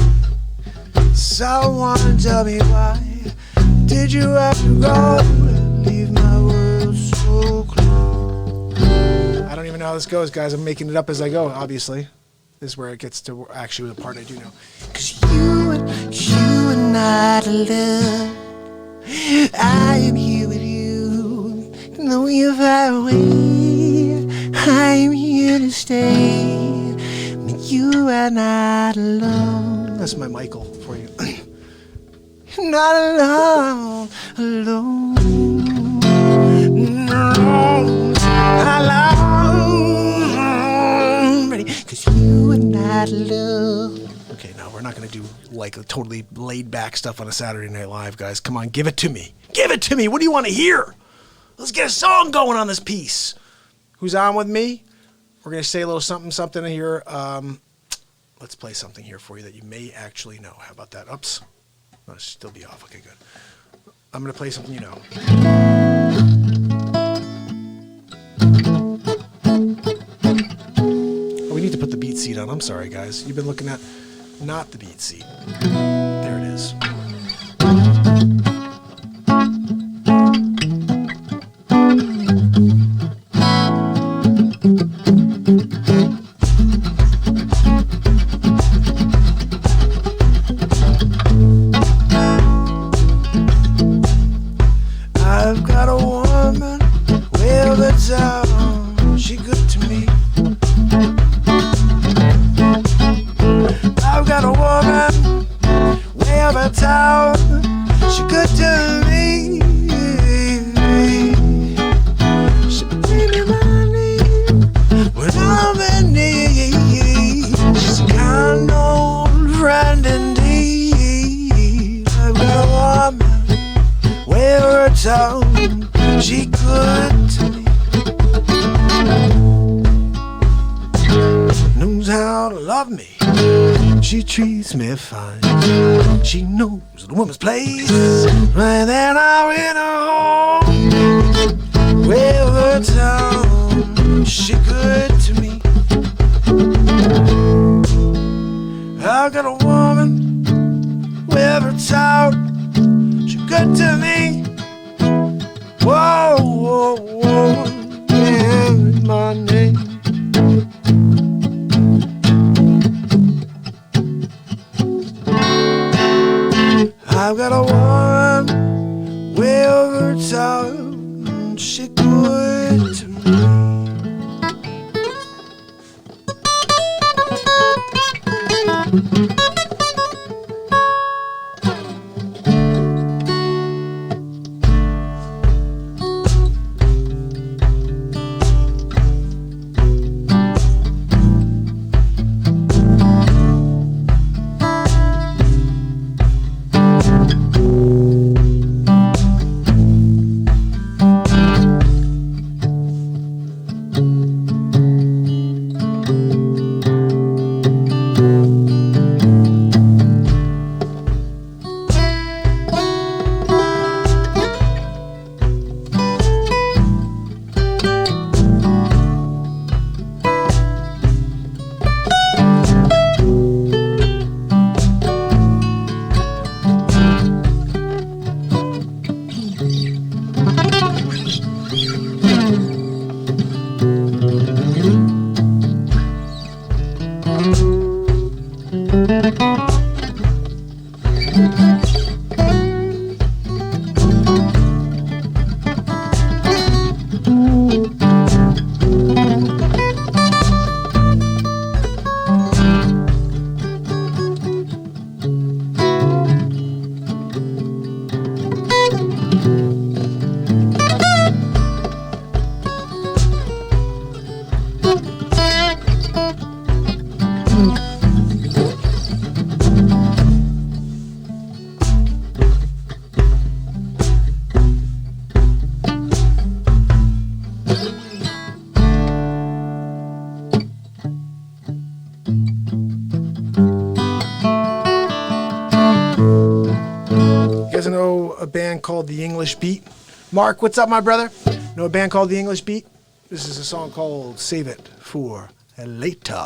Someone tell me why. Did you have to go and leave my world so close? I don't even know how this goes, guys. I'm making it up as I go, obviously. This is where it gets to actually the part I do know. 'Cause you are not alone. I am here with you. Though you're far away, I'm here to stay. But you are not alone. That's my Michael for you. Not alone, alone. No, alone. Ready? 'Cause you are not alone. Okay, no, we're not going to do like a totally laid back stuff on a Saturday Night Live, guys. Come on, give it to me. Give it to me. What do you want to hear? Let's get a song going on this piece. Who's on with me? We're going to say a little something here. Let's play something here for you that you may actually know. How about that? Oops. No, it'll still be off. Okay, good. I'm going to play something you know. Oh, we need to put the BeatSeat on. I'm sorry, guys. You've been looking at not the BeatSeat. There it is. I've got a woman way over town. She good to me. I've got a woman way over town. She good to me. town. She good to me. Knows how to love me. She treats me fine. She knows the woman's place. Right then I went home. River town. She good to me. I got a woman. River town. She good to me. Whoa, whoa, whoa. Yeah, my name. I've got a woman way over town. She good to me. Called The English Beat. Mark, what's up, my brother? Know a band called The English Beat? This is a song called Save It for Later.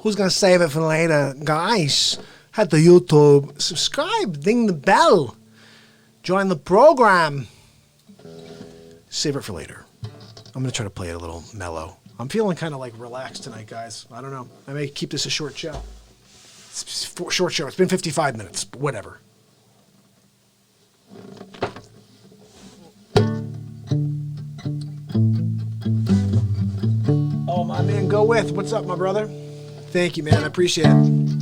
Who's gonna save it for later, guys? Head to YouTube, subscribe, ding the bell, join the program. Save it for later. I'm gonna try to play it a little mellow. I'm feeling kind of like relaxed tonight, guys. I don't know. I may keep this a short show. Short show. It's been 55 minutes, but whatever. Oh, my man, Go With. What's up, my brother? Thank you, man. I appreciate it.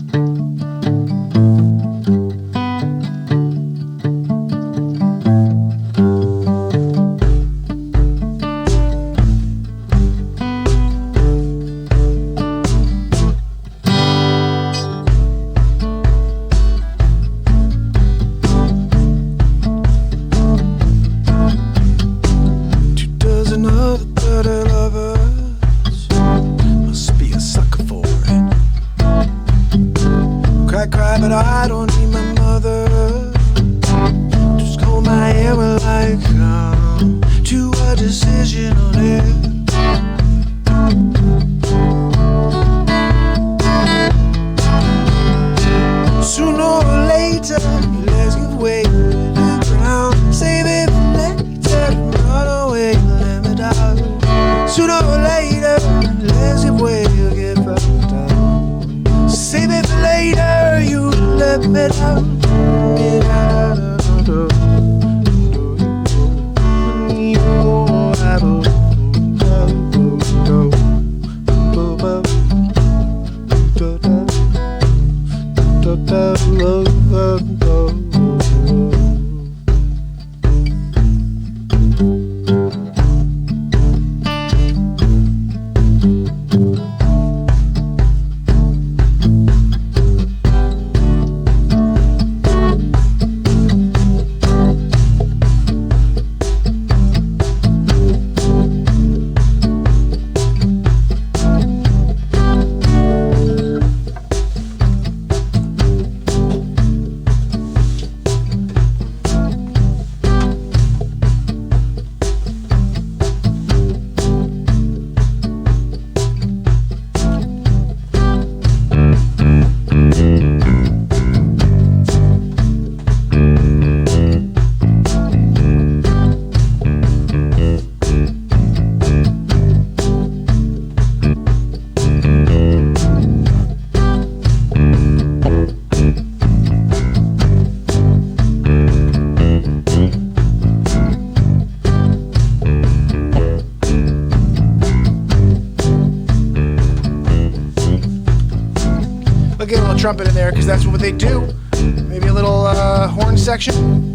trumpet in there because that's what they do. Maybe a little horn section.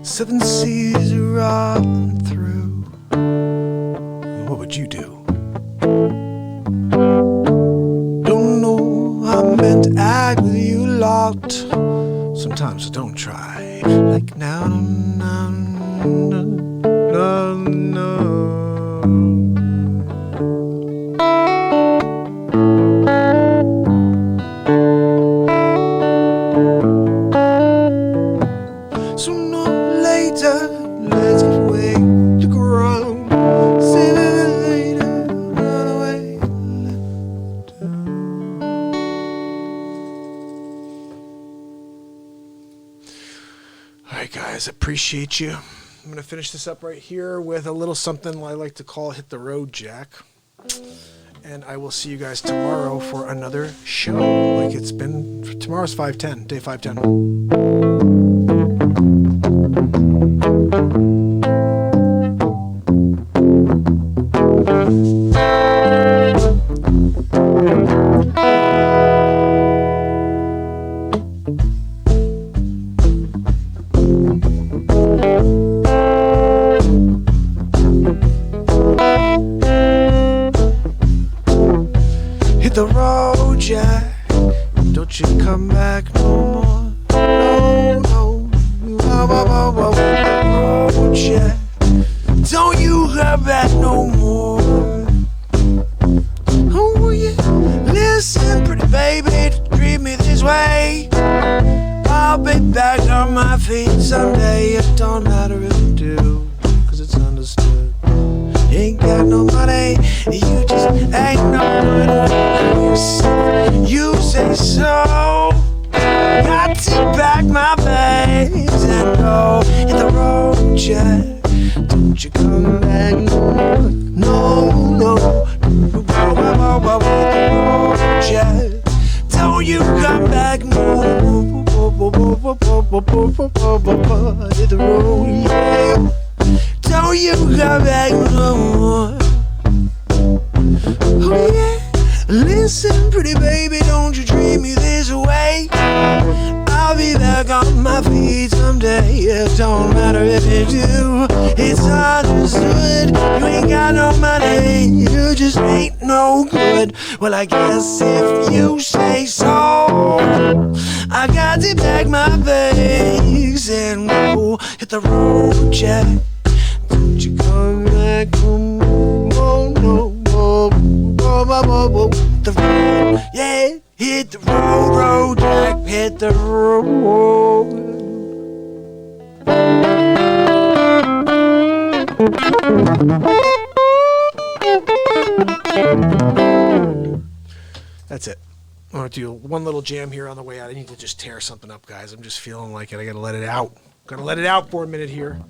Seven seas are rolling through. What would you do? Don't know how I meant to act with you locked. Sometimes I don't try. Like now, no, no, no, no. Let's give away the ground. Save it later, run away, let it down. Alright guys, appreciate you. I'm gonna finish this up right here with a little something I like to call Hit the Road Jack. And I will see you guys tomorrow for another show. Like it's been, tomorrow's 5/10, day 5/10. Hit the road, Jack. Don't you come back no more. No, no. Road, Jack. Don't you come back no more. Oh, yeah. Listen, pretty baby, treat me this way. I'll be back on my feet someday. It don't matter if you do, 'cause it's understood. Ain't got no money, you just ain't no money. You say so. Got to pack my bags and go. Hit the road, Jack. Don't you come back no, no, no. Jack. Don't you come back no. Hit the road, yeah. Don't you come back no more. Oh yeah. Listen, pretty baby, don't you treat me this way. I'll be back on my feet someday. It don't matter if you do. It's understood. You ain't got no money. You just ain't no good. Well, I guess if you say so, I got to pack my bags and go hit the road, Jack. Don't you come back home, no, no, no, no, no, no. The road, yeah, hit the road, Jack, hit the road. That's it. I want to do one little jam here on the way out. I need to just tear something up, guys. I'm just feeling like it. I gotta let it out. Gotta let it out for a minute here.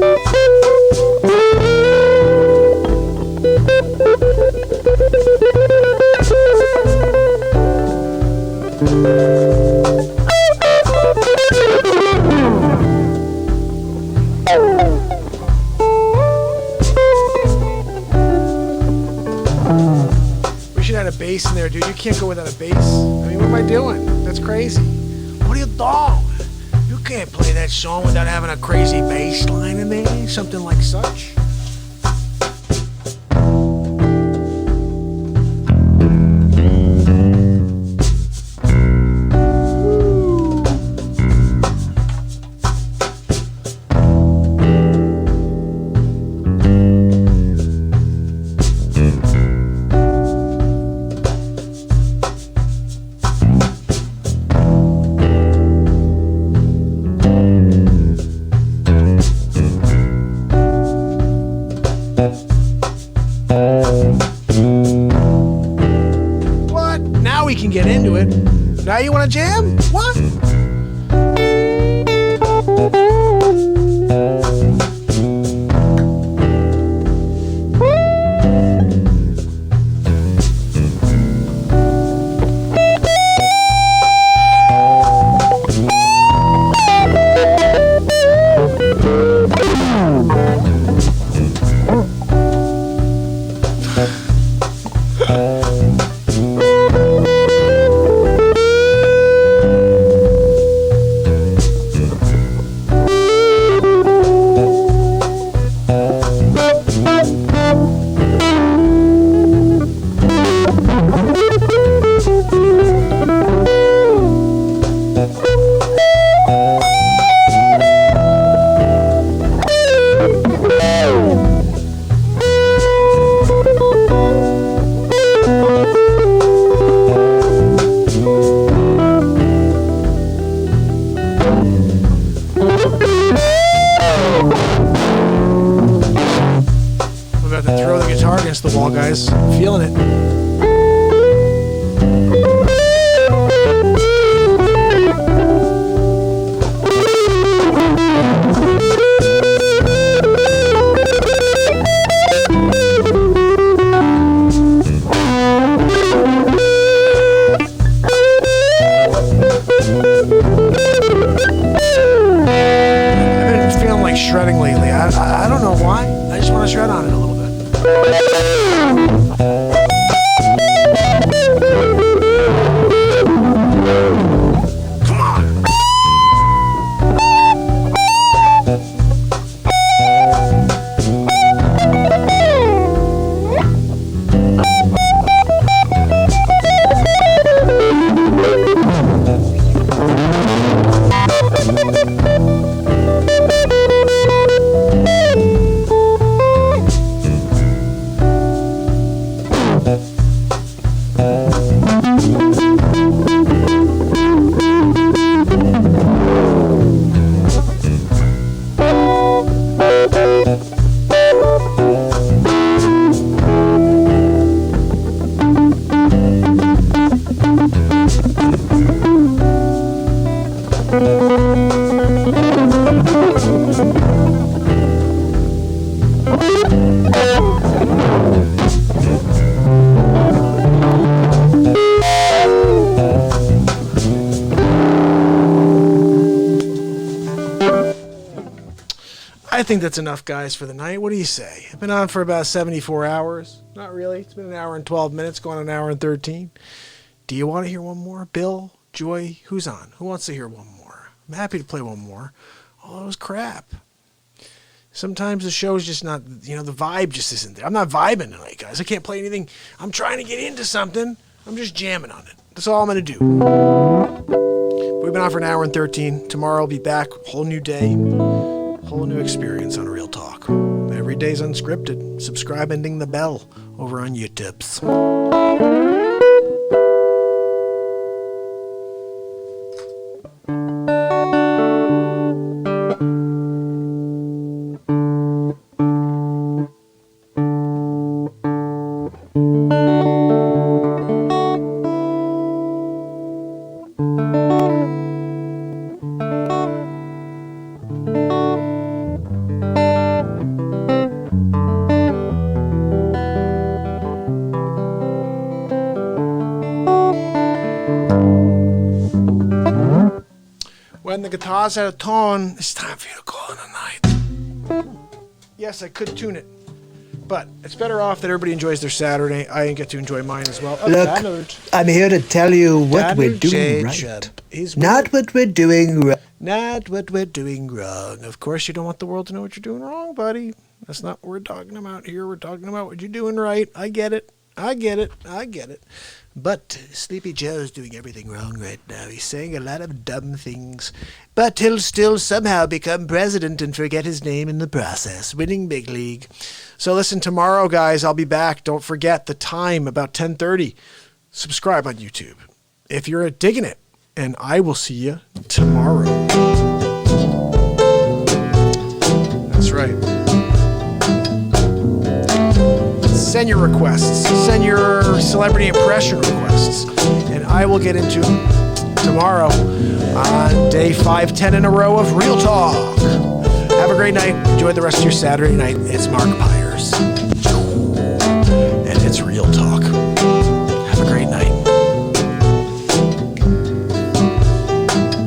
We should add a bass in there, dude. You can't go without a bass. I mean, what am I doing? That's crazy. What are you doing? You can't play that song without having a crazy bass line in there. Something like such. What? Now we can get into it. Now you want to jam? What? We're about to throw the guitar against the wall, guys. Feeling it. I've been feeling like shredding lately. I don't know why. I just want to shred on it a little bit. Come on. I think that's enough, guys, for the night. What do you say? I've been on for about 74 hours. Not really. It's been an hour and 12 minutes, going on an hour and 13. Do you want to hear one more? Bill, Joy, who's on? Who wants to hear one more? I'm happy to play one more. Oh, it was crap. Sometimes the show's just not, the vibe just isn't there. I'm not vibing tonight, guys. I can't play anything. I'm trying to get into something. I'm just jamming on it. That's all I'm going to do. We've been on for an hour and 13. Tomorrow I'll be back. Whole new day. Whole new experience on Real Talk. Every day's unscripted. Subscribe and ding the bell over on YouTube. guitars out of tone. It's time for you to call in a night. Yes, I could tune it. But it's better off that everybody enjoys their Saturday. I get to enjoy mine as well. Look, I'm here to tell you what we're doing right. Not what we're doing right. Not what we're doing wrong. Of course, you don't want the world to know what you're doing wrong, buddy. That's not what we're talking about here. We're talking about what you're doing right. I get it. I get it. I get it. But Sleepy Joe's doing everything wrong right now. He's saying a lot of dumb things. But he'll still somehow become president and forget his name in the process, winning big league. So listen, tomorrow, guys, I'll be back. Don't forget the time, about 10:30. Subscribe on YouTube if you're digging it. And I will see you tomorrow. That's right. Send your requests. Send your celebrity impression requests. And I will get into them tomorrow on day 510 in a row of Real Talk. Have a great night. Enjoy the rest of your Saturday night. It's Mark Pyers. And it's Real Talk.